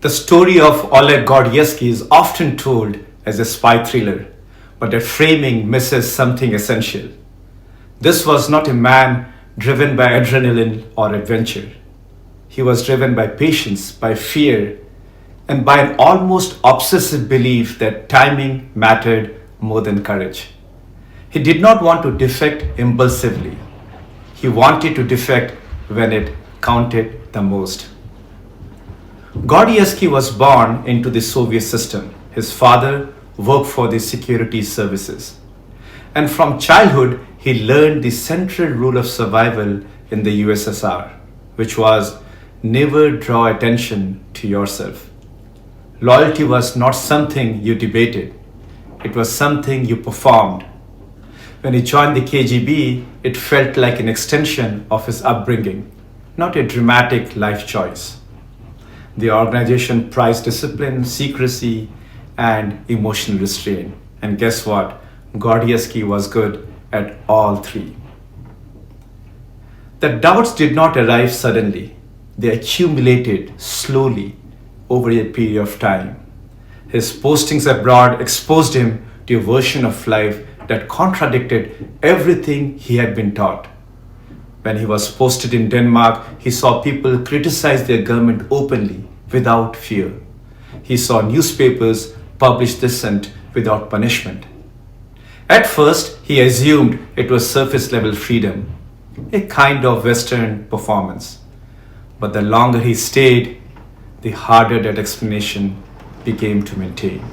The story of Oleg Gordievsky is often told as a spy thriller, but the framing misses something essential. This was not a man driven by adrenaline or adventure. He was driven by patience, by fear, and by an almost obsessive belief that timing mattered more than courage. He did not want to defect impulsively. He wanted to defect when it counted the most. Gordievsky was born into the Soviet system. His father worked for the security services. And from childhood, he learned the central rule of survival in the USSR, which was never draw attention to yourself. Loyalty was not something you debated. It was something you performed. When he joined the KGB, it felt like an extension of his upbringing, not a dramatic life choice. The organization prized discipline, secrecy, and emotional restraint. And guess what? Gordievsky was good at all three. The doubts did not arrive suddenly. They accumulated slowly over a period of time. His postings abroad exposed him to a version of life that contradicted everything he had been taught. When he was posted in Denmark, he saw people criticize their government openly, without fear. He saw newspapers publish dissent without punishment. At first, he assumed it was surface level freedom, a kind of Western performance. But the longer he stayed, the harder that explanation became to maintain.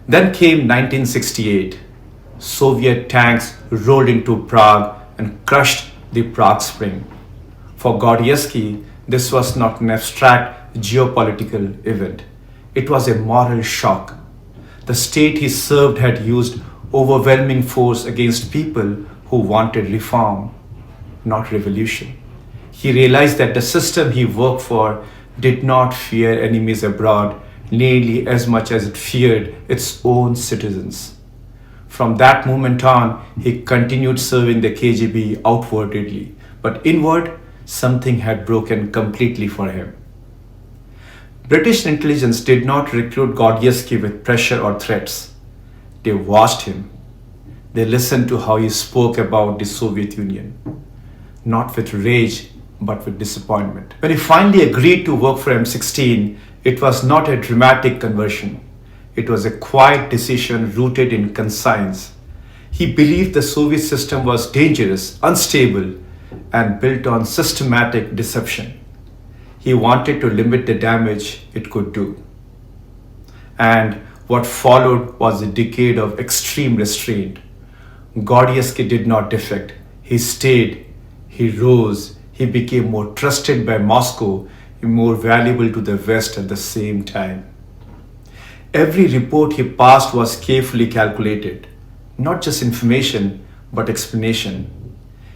Then came 1968. Soviet tanks rolled into Prague and crushed the Prague Spring. For Gordievsky, this was not an abstract geopolitical event. It was a moral shock. The state he served had used overwhelming force against people who wanted reform, not revolution. He realized that the system he worked for did not fear enemies abroad nearly as much as it feared its own citizens. From that moment on, he continued serving the KGB outwardly, but inward, something had broken completely for him. British intelligence did not recruit Gordievsky with pressure or threats. They watched him. They listened to how he spoke about the Soviet Union, not with rage, but with disappointment. When he finally agreed to work for M16, it was not a dramatic conversion. It was a quiet decision rooted in conscience. He believed the Soviet system was dangerous, unstable, and built on systematic deception. He wanted to limit the damage it could do. And what followed was a decade of extreme restraint. Gordievsky did not defect. He stayed, he rose, he became more trusted by Moscow and more valuable to the West at the same time. Every report he passed was carefully calculated, not just information, but explanation.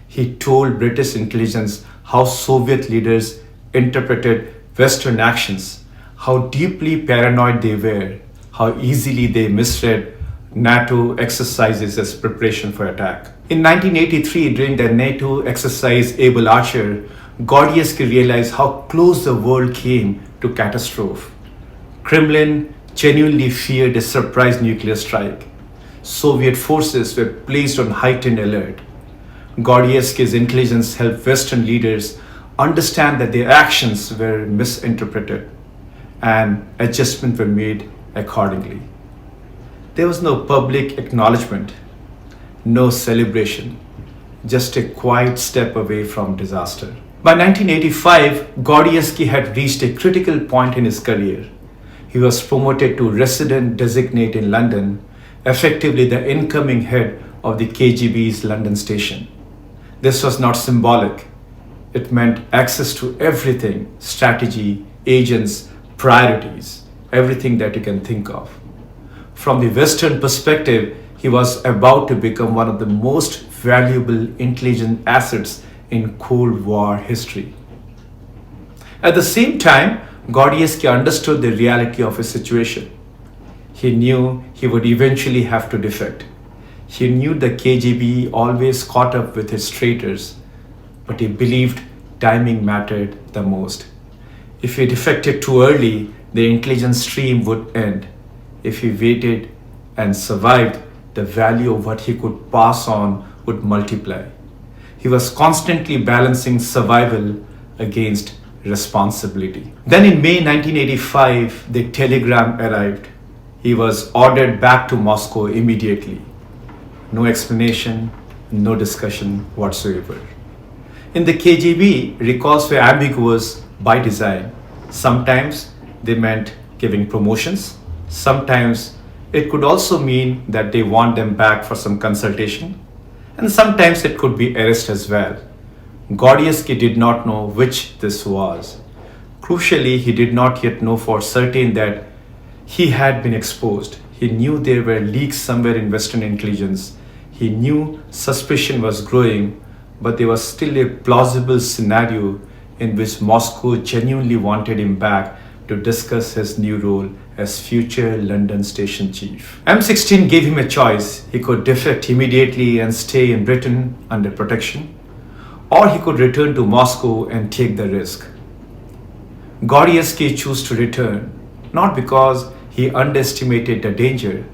He told British intelligence how Soviet leaders interpreted Western actions, how deeply paranoid they were, how easily they misread NATO exercises as preparation for attack. In 1983, during the NATO exercise Able Archer, Gordievsky realized how close the world came to catastrophe. Kremlin genuinely feared a surprise nuclear strike. Soviet forces were placed on heightened alert. Gordievsky's intelligence helped Western leaders understand that their actions were misinterpreted, and adjustments were made accordingly. There was no public acknowledgement, no celebration, just a quiet step away from disaster. By 1985, Gordievsky had reached a critical point in his career. He was promoted to resident designate in London, effectively the incoming head of the KGB's London station. This was not symbolic. It meant access to everything, strategy, agents, priorities, everything that you can think of. From the Western perspective, he was about to become one of the most valuable intelligence assets in Cold War history. At the same time, Gordievsky understood the reality of his situation. He knew he would eventually have to defect. He knew the KGB always caught up with his traitors, but he believed timing mattered the most. If he defected too early, the intelligence stream would end. If he waited and survived, the value of what he could pass on would multiply. He was constantly balancing survival against responsibility. Then in May 1985, the telegram arrived. He was ordered back to Moscow immediately. No explanation, no discussion whatsoever. In the KGB, recalls were ambiguous by design. Sometimes they meant giving promotions. Sometimes it could also mean that they want them back for some consultation. And sometimes it could be arrest as well. Gordievsky did not know which this was. Crucially, he did not yet know for certain that he had been exposed. He knew there were leaks somewhere in Western intelligence. He knew suspicion was growing, but there was still a plausible scenario in which Moscow genuinely wanted him back to discuss his new role as future London station chief. M16 gave him a choice. He could defect immediately and stay in Britain under protection, or he could return to Moscow and take the risk. Gordievsky chose to return, not because he underestimated the danger,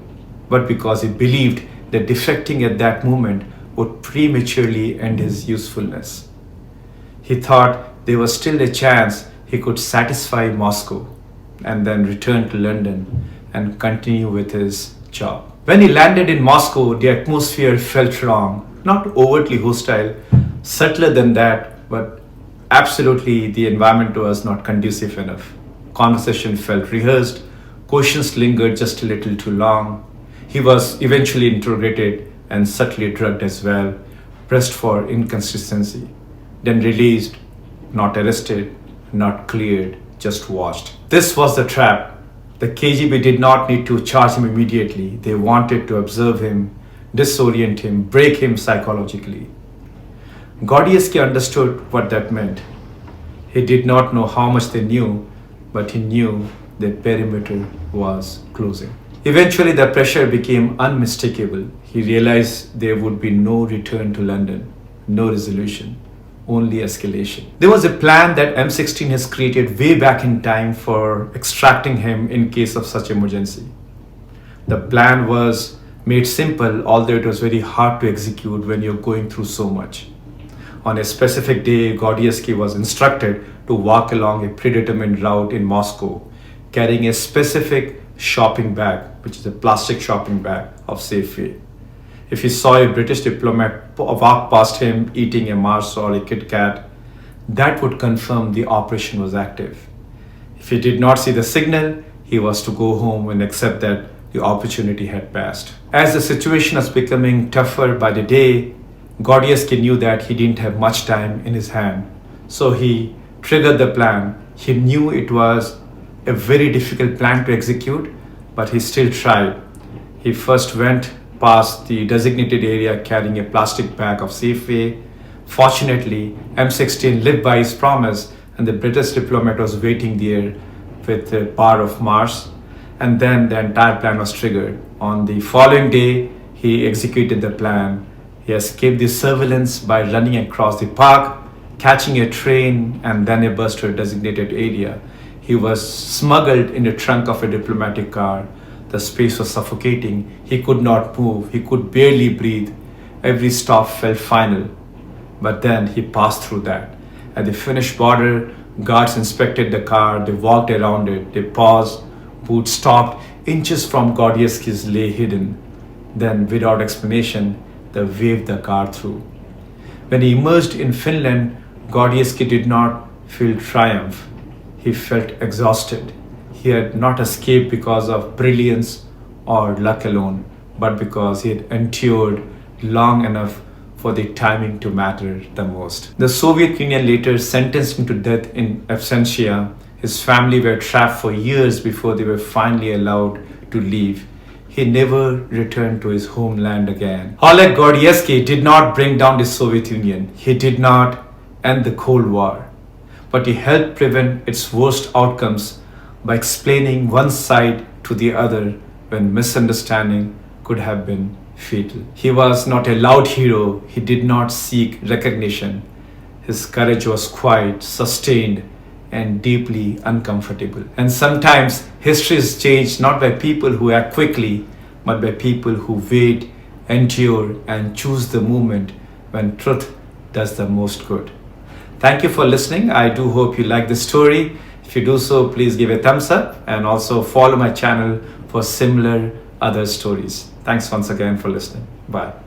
but because he believed that defecting at that moment would prematurely end his usefulness. He thought there was still a chance he could satisfy Moscow and then return to London and continue with his job. When he landed in Moscow, the atmosphere felt wrong, not overtly hostile, subtler than that, but absolutely the environment was not conducive enough. Conversation felt rehearsed, questions lingered just a little too long. He was eventually interrogated and subtly drugged as well, pressed for inconsistency, then released, not arrested, not cleared, just watched. This was the trap. The KGB did not need to charge him immediately. They wanted to observe him, disorient him, break him psychologically. Gordievsky understood what that meant. He did not know how much they knew, but he knew the perimeter was closing. Eventually, the pressure became unmistakable. He realized there would be no return to London, no resolution, only escalation. There was a plan that M16 has created way back in time for extracting him in case of such emergency. The plan was made simple, although it was very hard to execute when you're going through so much. On a specific day, Gordievsky was instructed to walk along a predetermined route in Moscow, carrying a specific shopping bag, which is a plastic shopping bag of Safeway. If he saw a British diplomat walk past him eating a Mars or a Kit Kat, that would confirm the operation was active. If he did not see the signal, he was to go home and accept that the opportunity had passed. As the situation was becoming tougher by the day, Gordievsky knew that he didn't have much time in his hand. So he triggered the plan. He knew it was a very difficult plan to execute, but he still tried. He first went past the designated area carrying a plastic bag of Safeway. Fortunately, M16 lived by his promise, and the British diplomat was waiting there with a bar of Mars, and then the entire plan was triggered. On the following day, he executed the plan. He escaped the surveillance by running across the park, catching a train, and then a bus to a designated area. He was smuggled in the trunk of a diplomatic car. The space was suffocating. He could not move. He could barely breathe. Every stop felt final. But then he passed through that. At the Finnish border, guards inspected the car. They walked around it. They paused. Boots stopped. Inches from Gordievsky's lay hidden. Then, without explanation, they waved the car through. When he emerged in Finland, Gordievsky did not feel triumph. He felt exhausted. He had not escaped because of brilliance or luck alone, but because he had endured long enough for the timing to matter the most. The Soviet Union later sentenced him to death in absentia. His family were trapped for years before they were finally allowed to leave. He never returned to his homeland again. Oleg Gordievsky did not bring down the Soviet Union. He did not end the Cold War, but he helped prevent its worst outcomes by explaining one side to the other when misunderstanding could have been fatal. He was not a loud hero. He did not seek recognition. His courage was quiet, sustained, and deeply uncomfortable. And sometimes history is changed not by people who act quickly, but by people who wait, endure, and choose the moment when truth does the most good. Thank you for listening. I do hope you like the story. If you do so, please give a thumbs up and also follow my channel for similar other stories. Thanks once again for listening. Bye.